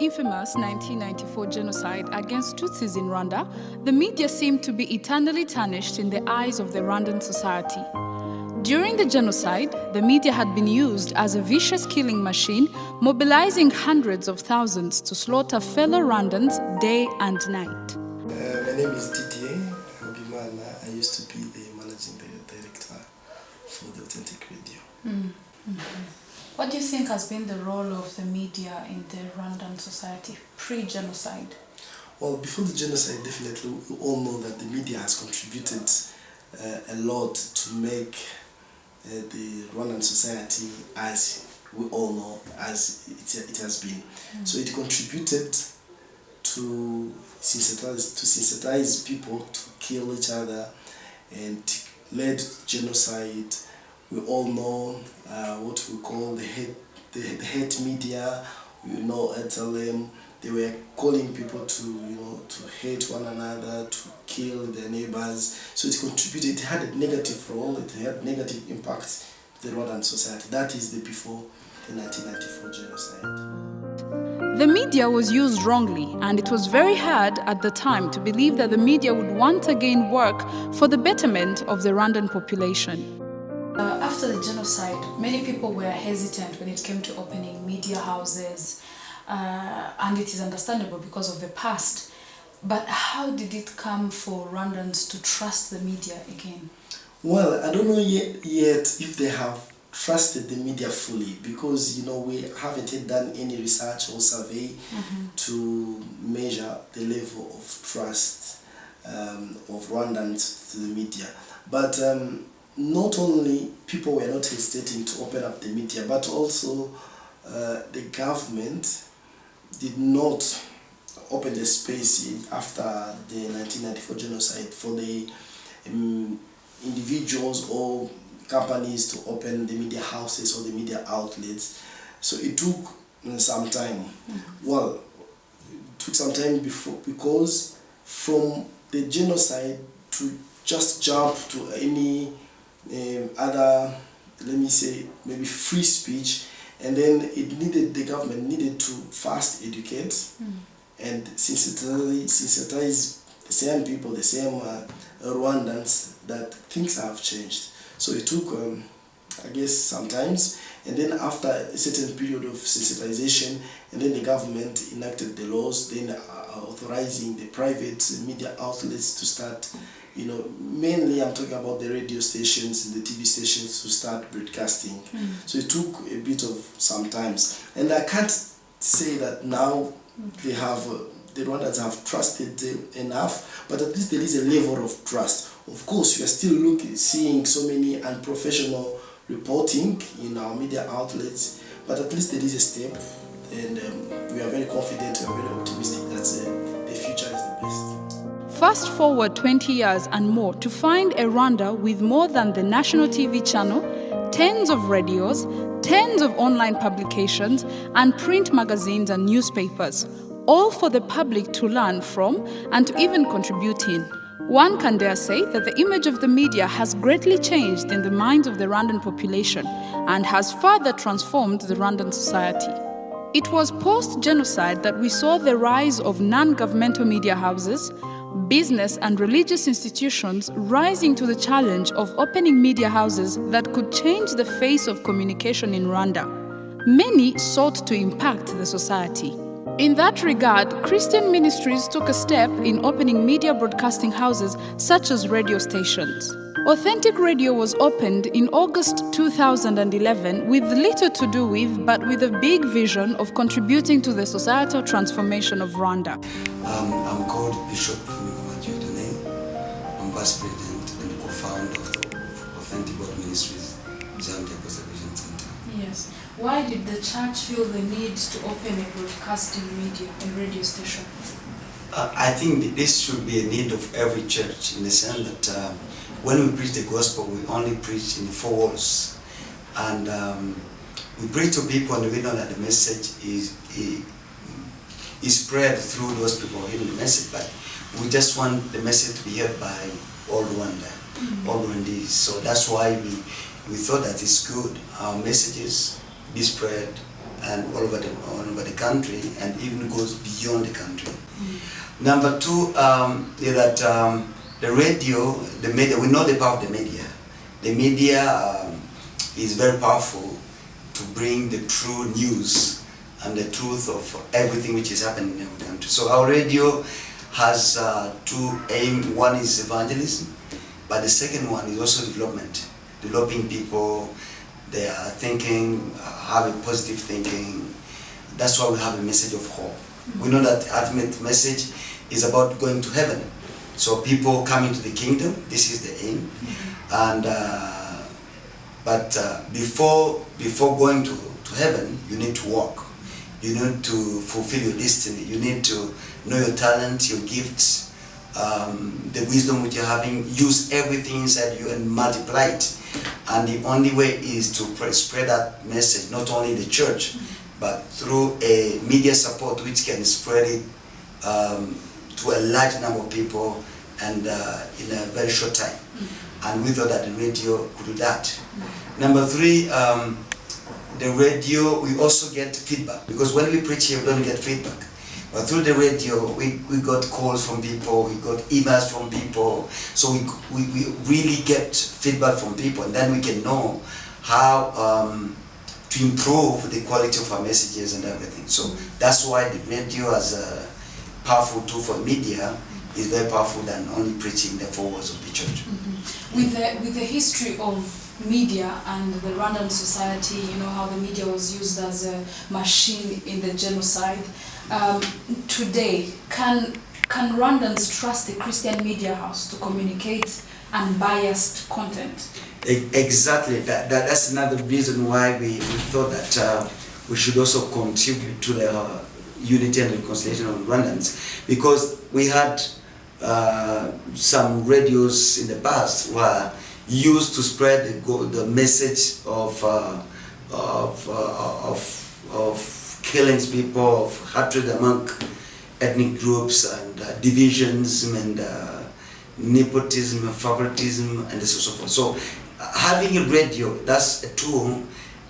infamous 1994 genocide against Tutsis in Rwanda, the media seemed to be eternally tarnished in the eyes of the Rwandan society. During the genocide, the media had been used as a vicious killing machine, mobilizing hundreds of thousands to slaughter fellow Rwandans day and night. My name is Didier Habimana. I used to be the managing director for the Authentic Radio. What do you think has been the role of the media in the Rwandan society pre-genocide? Well, before the genocide, definitely we all know that the media has contributed a lot to make the Rwandan society, as we all know, as it has been. So it contributed to sensitize people to kill each other and led genocide. We all know what we call the hate media. You know, SLM. They were calling people to hate one another, to kill their neighbors. So it contributed. It had a negative role. It had negative impact to the Rwandan society. That is the before the 1994 genocide. The media was used wrongly, and it was very hard at the time to believe that the media would once again work for the betterment of the Rwandan population. After the genocide, many people were hesitant when it came to opening media houses, and it is understandable because of the past. But how did it come for Rwandans to trust the media again? Well, I don't know yet if they have trusted the media fully, because we haven't done any research or survey to measure the level of trust of Rwandans to the media. But not only people were not hesitating to open up the media, but also the government did not open the space after the 1994 genocide for the individuals or companies to open the media houses or the media outlets. So it took some time. Well, it took some time because from the genocide to just jump to any other, let me say, maybe free speech, and then the government needed to first educate and sensitize the same people, the same Rwandans, that things have changed. So it took, I guess, sometimes, and then after a certain period of sensitization, and then the government enacted the laws, then authorizing the private media outlets to start, mainly I'm talking about the radio stations and the TV stations, to start broadcasting. So it took a bit of some times. And I can't say that now the Rwandans have trusted enough, but at least there is a level of trust. Of course, we are still seeing so many unprofessional reporting in our media outlets, but at least there is a step, and we are very confident, we are very optimistic that the future is the best. Fast forward 20 years and more to find a Rwanda with more than the national TV channel, tens of radios, tens of online publications, and print magazines and newspapers, all for the public to learn from and to even contribute in. One can dare say that the image of the media has greatly changed in the minds of the Rwandan population and has further transformed the Rwandan society. It was post-genocide that we saw the rise of non-governmental media houses, business and religious institutions rising to the challenge of opening media houses that could change the face of communication in Rwanda. Many sought to impact the society. In that regard, Christian ministries took a step in opening media broadcasting houses such as radio stations. Authentic Radio was opened in August 2011 with little to do with, but with a big vision of contributing to the societal transformation of Rwanda. I'm called Bishop I'm Vice President and co-founder of Authentic God Ministries, Zambia Conservation Center. Yes. Why did the church feel the need to open a broadcasting media, a radio station? I think this should be a need of every church, in the sense that when we preach the gospel, we only preach in the four walls. And we preach to people, and we know that the message is spread through those people hearing the message, but we just want the message to be heard by all Rwanda, all Rwandese. So that's why we thought that it's good our messages be spread and all over the country, and even goes beyond the country. Number two is that the radio, the media, we know the power of the media. The media is very powerful to bring the true news and the truth of everything which is happening in our country. So our radio has two aims. One is evangelism, but the second one is also development, developing people. They are thinking, have a positive thinking. That's why we have a message of hope. We know that the ultimate message is about going to heaven. So people come into the kingdom, this is the aim. And but before going to heaven, you need to walk. You need to fulfill your destiny. You need to know your talent, your gifts, the wisdom which you're having. Use everything inside you and multiply it. And the only way is to spread that message, not only in the church, but through a media support which can spread it to a large number of people and in a very short time. And we thought that the radio could do that. Number three, the radio, we also get feedback, because when we preach here, we don't get feedback. But through the radio, we got calls from people, we got emails from people, so we really get feedback from people, and then we can know how to improve the quality of our messages and everything. So that's why the radio as a powerful tool for media is very powerful than only preaching the four walls of the church. With the history of media and the Rwandan society, you know how the media was used as a machine in the genocide. Today, can Rwandans trust the Christian media house to communicate unbiased content? Exactly. That's another reason why we thought that we should also contribute to the unity and reconciliation of Rwandans, because we had some radios in the past were used to spread the message of killing people, of hatred among ethnic groups, and divisions, and nepotism, and favoritism, and so forth. So having a radio, that's a tool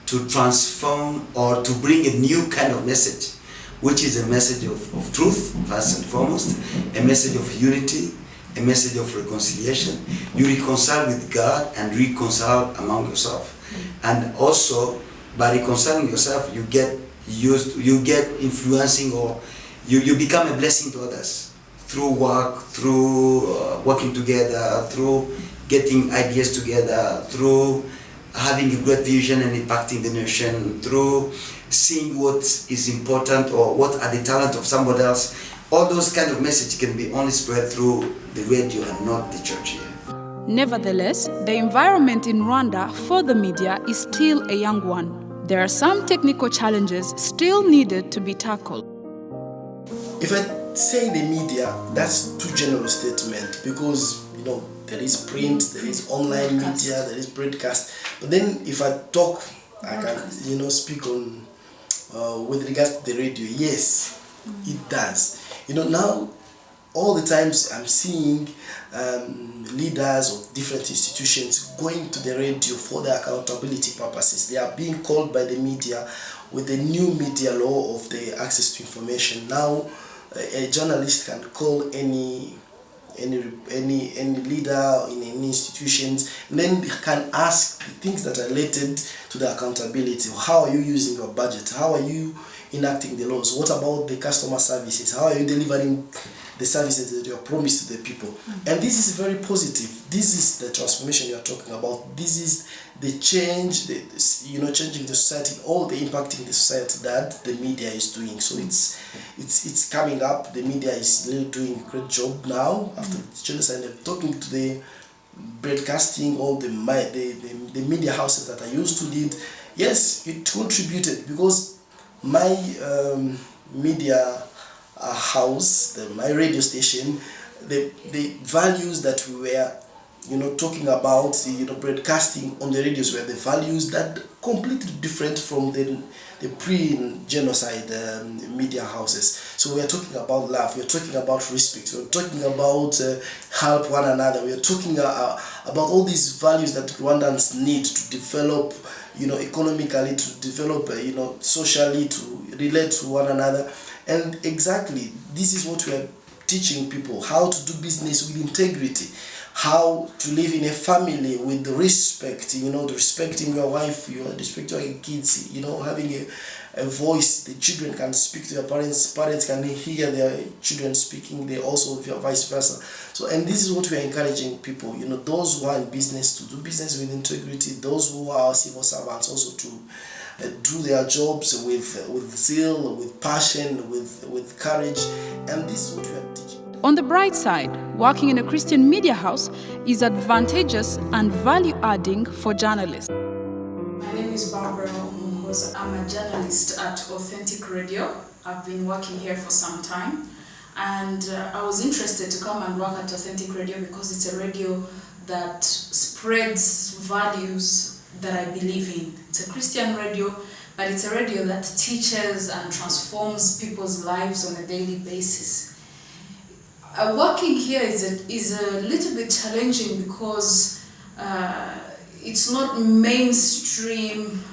to transform or to bring a new kind of message, which is a message of truth, first and foremost, a message of unity, a message of reconciliation. You reconcile with God and reconcile among yourself. And also, by reconciling yourself, you get influencing, or you become a blessing to others through work, through working together, through getting ideas together, through having a great vision and impacting the nation, through seeing what is important or what are the talent of somebody else. All those kind of messages can be only spread through the radio and not the church here. Nevertheless, the environment in Rwanda for the media is still a young one. There are some technical challenges still needed to be tackled. If I say the media, that's too general a statement, because there is print, there is online media, there is broadcast. But then if I talk, I can speak on with regards to the radio. Yes, it does. Now all the times I'm seeing leaders of different institutions going to the radio for their accountability purposes. They are being called by the media with the new media law of the access to information. Now a journalist can call any leader in any institutions, and then they can ask things that are related to the accountability. How are you using your budget? How are you enacting the laws? What about the customer services? How are you delivering the services that you have promised to the people? And this is very positive. This is the transformation you are talking about. This is the change, changing the society, all the impacting the society that the media is doing. So it's coming up. The media is really doing a great job now after the genocide. They're talking to the broadcasting, all the media houses that I used to lead. Yes, it contributed, because my media house, my radio station, the values that we were talking about, broadcasting on the radios, were the values that completely different from the pre-genocide media houses. So we are talking about love, we are talking about respect, we are talking about help one another, we are talking about all these values that Rwandans need to develop, economically, to develop, socially, to relate to one another. And exactly, this is what we are teaching people: how to do business with integrity, how to live in a family with respect, respecting your wife, respecting your kids, having a voice. The children can speak to their parents, parents can hear their children speaking, they also vice versa. So, and this is what we are encouraging people, those who are in business, to do business with integrity, those who are civil servants also to do their jobs with zeal, with passion, with courage. And this is what we are teaching. On the bright side, working in a Christian media house is advantageous and value-adding for journalists. My name is Barbara Umuhoza. I'm a journalist at Authentic Radio. I've been working here for some time, and I was interested to come and work at Authentic Radio because it's a radio that spreads values that I believe in. It's a Christian radio, but it's a radio that teaches and transforms people's lives on a daily basis. Working here is a little bit challenging because it's not mainstream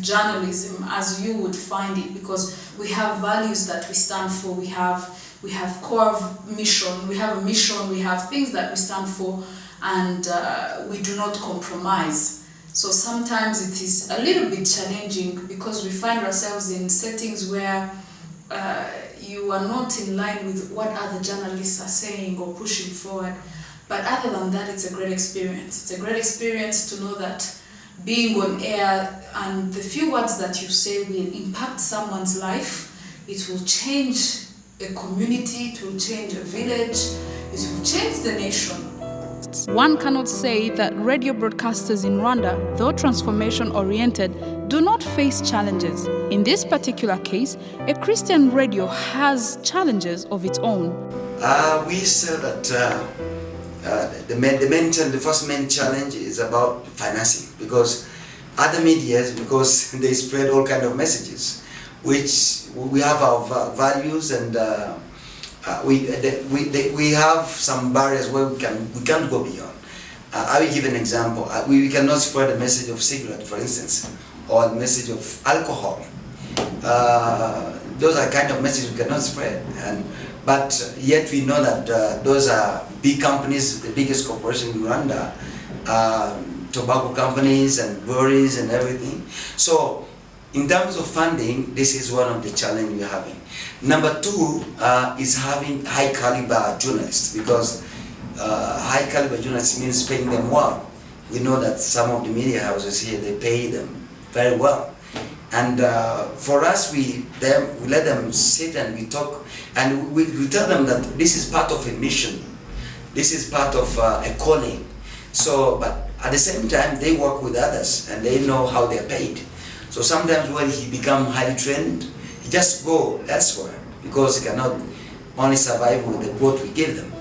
journalism as you would find it, because we have values that we stand for, we have core mission, we have a mission, we have things that we stand for, and we do not compromise. So sometimes it is a little bit challenging because we find ourselves in settings where you are not in line with what other journalists are saying or pushing forward. But other than that, it's a great experience. It's a great experience to know that being on air and the few words that you say will impact someone's life. It will change a community, it will change a village, it will change the nation. One cannot say that radio broadcasters in Rwanda, though transformation-oriented, do not face challenges. In this particular case, a Christian radio has challenges of its own. We say that the first main challenge is about financing, because other media, because they spread all kind of messages, which we have our values, and we have some barriers where we can't go beyond. I will give an example. We cannot spread a message of cigarette, for instance, or a message of alcohol. Those are kind of messages we cannot spread, but yet we know that those are big companies, the biggest corporation in Rwanda, tobacco companies and breweries and everything. So in terms of funding, this is one of the challenges we're having. Number two is having high caliber journalists, because high caliber journalists means paying them well. We know that some of the media houses here, they pay them very well. And for us, we let them sit and we talk, and we tell them that this is part of a mission. This is part of a calling. So, but at the same time, they work with others and they know how they're paid. So sometimes when he becomes highly trained, he just go elsewhere because he cannot only survive with the what we give them.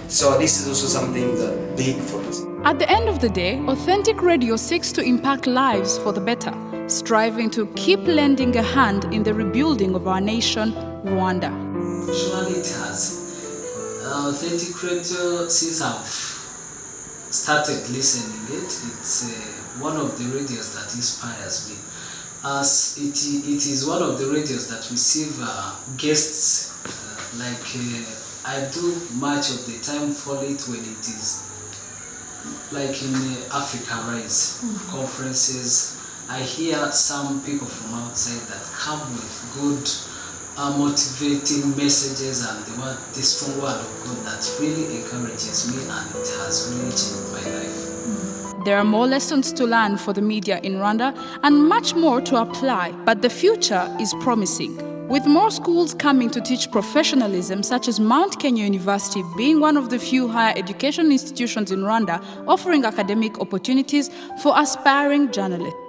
So this is also something big for us. At the end of the day, Authentic Radio seeks to impact lives for the better, striving to keep lending a hand in the rebuilding of our nation, Rwanda. Surely it has. Authentic Radio, since I've started listening it's one of the radios that inspires me, as it is one of the radios that receive guests. I do much of the time for it when it is like in Africa Rise conferences. I hear some people from outside that come with good motivating messages, and they want the strong word of God that really encourages me, and it has really changed my life. There are more lessons to learn for the media in Rwanda and much more to apply, but the future is promising. With more schools coming to teach professionalism, such as Mount Kenya University being one of the few higher education institutions in Rwanda offering academic opportunities for aspiring journalists.